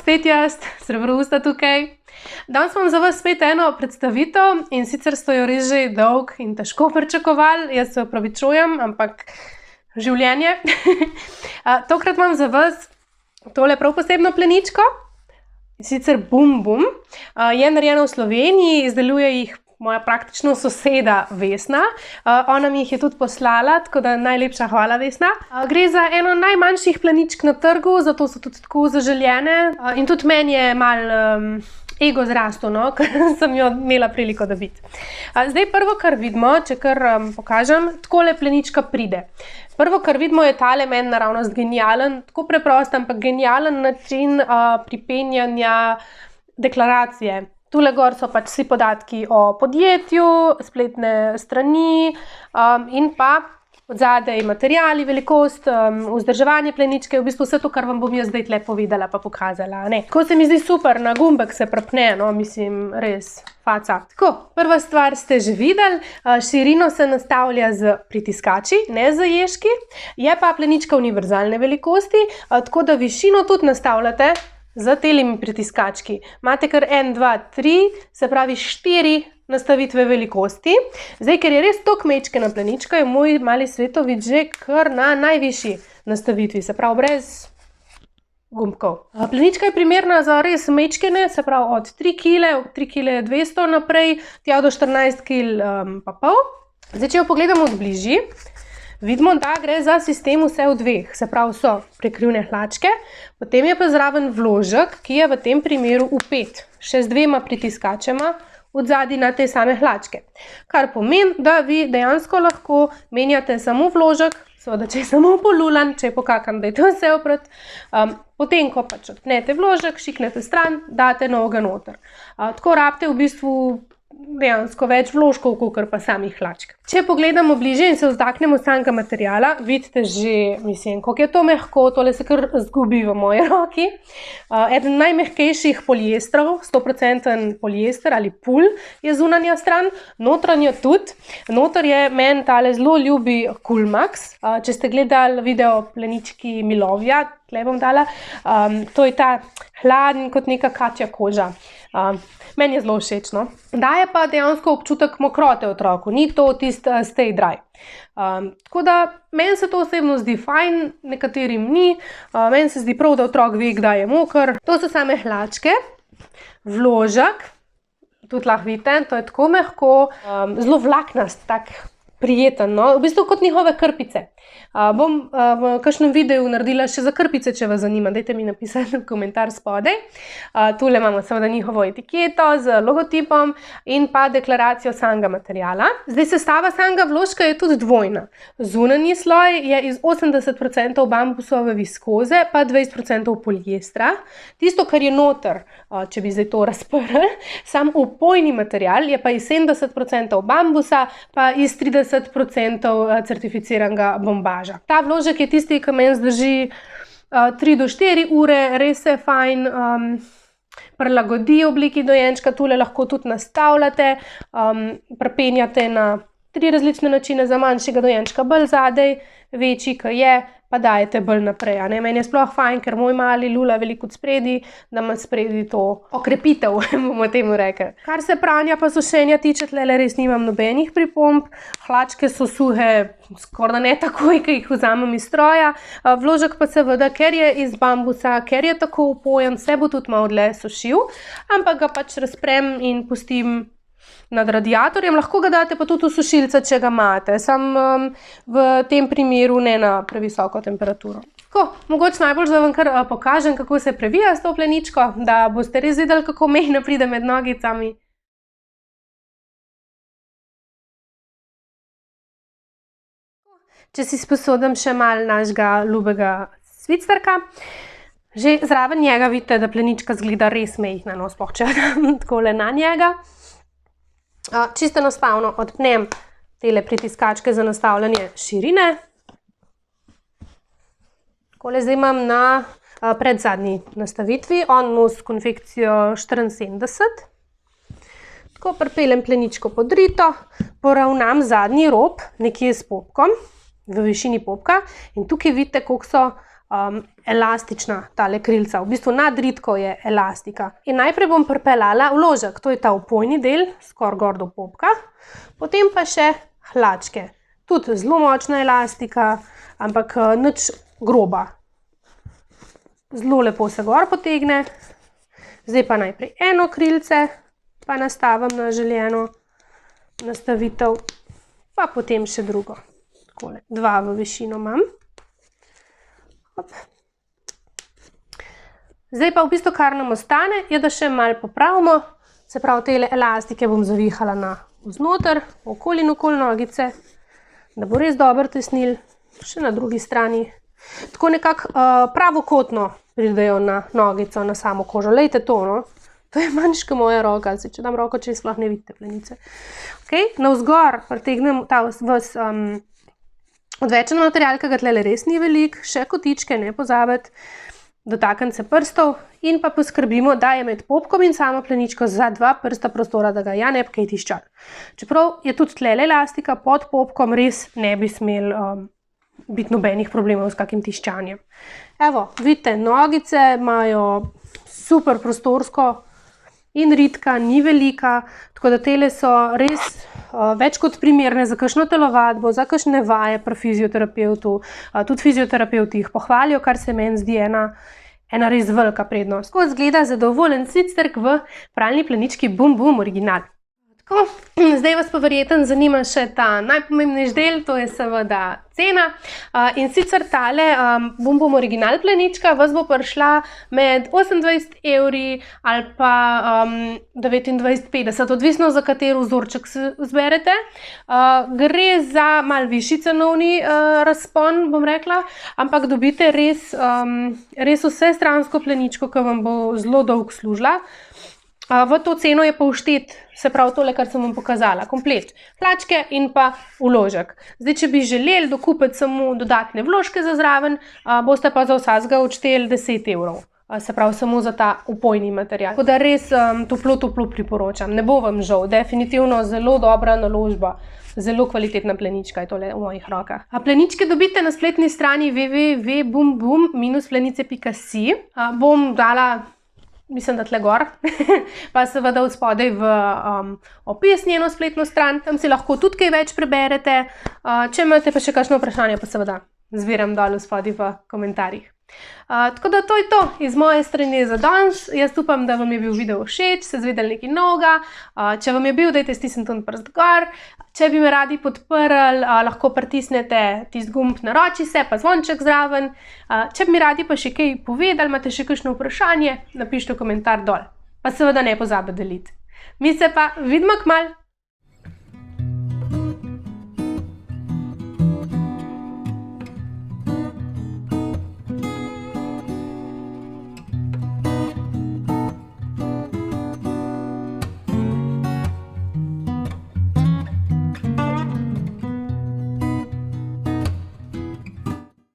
spet jaz, Srebrousta tukaj. Danes imam za vas spet eno predstavitev in sicer ste jo res že dolg in težko pričakovali, jaz se opravičujem, ampak življenje. Tokrat imam za vas tole prav posebno pleničko, sicer Bum Bum. Je narejena v Sloveniji, izdeluje jih moja praktično soseda Vesna. Ona mi jih je tudi poslala, tako da najlepša hvala, Vesna. Gre za eno najmanjših pleničk na trgu, zato so tudi tako zaželjene. In tudi meni je malo ego zrastel, no, ker sem jo imela priliko dobiti. Zdaj prvo, kar vidimo, če kar pokažem, takole plenička pride. Prvo, kar vidimo, je tale meni naravnost genialen, tako preprost, ampak genialen način pripenjanja deklaracije. Tule gor so pač vsi podatki o podjetju, spletne strani in pa odzadej materiali, velikost, vzdrževanje pleničke, v bistvu vse to, kar vam bom jaz zdaj tle povedala pa pokazala. Tako se mi zdi super, na gumbek se prepne, no, mislim, res faca. Tako, prva stvar ste že videli, širino se nastavlja z pritiskači, ne z ježki, je pa plenička univerzalne velikosti, tako da višino tudi nastavljate z telimi pritiskački. Imate kar 1, 2, 3, se pravi 4 nastavitve velikosti. Zdaj, ker je res toliko mečkena plenička, je moj mali svetovid že kar na najvišji nastavitvi, se pravi brez gumbkov. Plenička je primerna za res mečkene, se pravi od 3 kg, 3 kg 200 naprej, tja do 14 kg pa pol. Zdaj, če jo pogledamo od bližji, vidimo, da gre za sistem vse v dveh, se pravi so prekrivne hlačke, potem je pa zraven vložek, ki je v tem primeru vpet, še z 2 pritiskačema odzadaj na te same hlačke. Kar pomeni, da vi dejansko lahko menjate samo vložek, seveda, če je samo polulan, če je pokakan, da je to vse oprat, potem, ko pač odpnete vložek, šiknete stran, date novega noter. Tako rabite v bistvu dejansko več vložkov, kakor pa samih hlačk. Če pogledamo bliže in se vzdaknemo samega materiala, vidite že, mislim, koliko je to mehko, tole se kar zgubi v moji roki. Eden najmehkejših poliestrov, 100% poliester ali pul je zunanja stran, notranja tudi. Noter je meni tale zelo ljubi Coolmax. Če ste gledali video plenički Milovja, tle bom dala, to je ta hladen kot neka kačja koža. Meni je zelo všeč, no. Daje pa dejansko občutek mokrote otroku, ni to tisto stay dry. Tako da meni se to osebno zdi fajn, nekaterim ni, meni se zdi prav, da otrok ve, kdaj je moker. To so same hlačke, vložek, tudi lahko vidite, to je tako mehko, zelo vlaknast, tak prijeten, no, v bistvu kot njihove krpice. Bom v kakšnem videu naredila še za krpice, če vas zanima, dajte mi napisati komentar spodaj. Tule imamo seveda njihovo etiketo z logotipom in pa deklaracijo samega materiala. Zdaj, sestava samega vložka je tudi dvojna. Zunanji sloj je iz 80% bambusove viskoze, pa 20% poliestra. Tisto, kar je noter, če bi zdaj to razprli, sam upojni material je pa iz 70% bambusa, pa iz 30% certificiranega bombaža. Ta vložek je tisti, ki meni zdrži 3 do 4 ure, res je fajn, prilagodi obliki dojenčka, tule lahko tudi nastavljate, prepenjate na 3 različne načine, za manjšega dojenčka bolj zadej, večji, ki je, pa dajete bolj naprej. Meni je sploh fajn, ker moj mali lula veliko od spredi, da ima spredi to okrepitev, bomo temu rekli. Kar se pranja pa sušenja tiče, tlele res nimam nobenih pripomb. Hlačke so suhe, skoraj ne takoj, ki jih vzamem iz stroja. Vložek pa seveda, ker je iz bambusa, ker je tako upojen, se bo tudi malo dlje sušil, ampak ga pač razprem in pustim nad radiatorjem, lahko ga date pa tudi v sušilce, če ga imate, samo v tem primeru ne na previsoko temperaturo. Tako, mogoče najbolj, da vam kar pokažem, kako se previja s to pleničko, da boste res videli, kako mejno pride med nogicami. Če si sposodim še malo našega ljubega svitsterka, že zraven njega vidite, da plenička zgleda res mejna, no, sploh če dam takole na njega. Čisto enostavno odpnem tele pritiskačke za nastavljanje širine. Takole zdaj imam na predzadnji nastavitvi, on-nos konfekcijo 74. Tako pripeljem pleničko pod rito, poravnam zadnji rob nekje s popkom, v višini popka in tukaj vidite, koliko so elastična tale krilca, v bistvu nad ritko je elastika. In najprej bom pripeljala vložek, to je ta opojni del, skoraj gor do popka, potem pa še hlačke. Tudi zelo močna elastika, ampak nič groba. Zelo lepo se gor potegne. Zdaj pa najprej eno krilce, pa nastavim na željeno nastavitev, pa potem še drugo. Takole, 2 v višino imam. Zdaj pa v bistvu, kar nam ostane, je, da še malo popravimo. Se pravi, te elastike bom zavihala na vznoter, okoli in okoli nogice, da bo res dobro tesnil, še na drugi strani. Tako nekako pravokotno pridejo na nogico, na samo kožo. Lejte to, no. To je manjška moja roka, če dam roko, če sploh ne vidite plenice. Navzgor pritegnem ta odvečen material, ki ga tlele res ni velik, še kotičke, ne pozabiti, dotakniti se prstov in pa poskrbimo, da je med popkom in samo pleničko za 2 prsta prostora, da ga ja ne bi kaj tiščali. Čeprav je tudi tlele elastika pod popkom, res ne bi smel biti nobenih problemov s kakim tiščanjem. Evo, vidite, nogice imajo super prostorsko in ritka, ni velika, tako da tele so res več kot primerne za kakšno telovadbo, za kakšne vaje pri fizioterapevtu. Tudi fizioterapevti jih pohvalijo, kar se meni zdi ena res velika prednost. Tako izgleda zadovoljen sicerk v pralni plenički Bum Bum original. Tako, zdaj vas pa verjetno zanima še ta najpomembnejši del, to je seveda cena. In sicer tale Bum Bum original plenička vas bo prišla med 28 evri ali pa 29,50, odvisno za katero vzorček se zberete. Gre za malo višji cenovni razpon, bom rekla, ampak dobite res vsestransko pleničko, ki vam bo zelo dolgo služila. V to ceno je pa vštet, se pravi tole, kar sem vam pokazala, komplet hlačke in pa vložek. Zdaj, če bi želeli dokupiti samo dodatne vložke za zraven, boste pa za vsakega odšteli 10 evrov. Se pravi, samo za ta opojni material. Tako da res toplo priporočam. Ne bo vam žal, definitivno zelo dobra naložba. Zelo kvalitetna plenička je tole v mojih rokah. Pleničke dobite na spletni strani www.bumbum-plenice.si. Bom dala, mislim, da tle gor, pa seveda od spodaj v opis njeno spletno stran. Tam si lahko tudi kaj več preberete. Če imate pa še kakšno vprašanje, pa seveda zbiram dol spodaj v komentarjih. Tako da to je to iz moje strani za danes. Jaz upam, da vam je bil video všeč, se zvedeli nekaj novega. Če vam je bil, dajte stisniti prst gor. Če bi me radi podprli, lahko pritisnete tisti gumb naroči se, pa zvonček zraven. Če bi mi radi pa še kaj povedali, imate še kakšno vprašanje, napišite komentar dol. Pa seveda ne pozabite deliti. Mi se pa vidimo kmalu.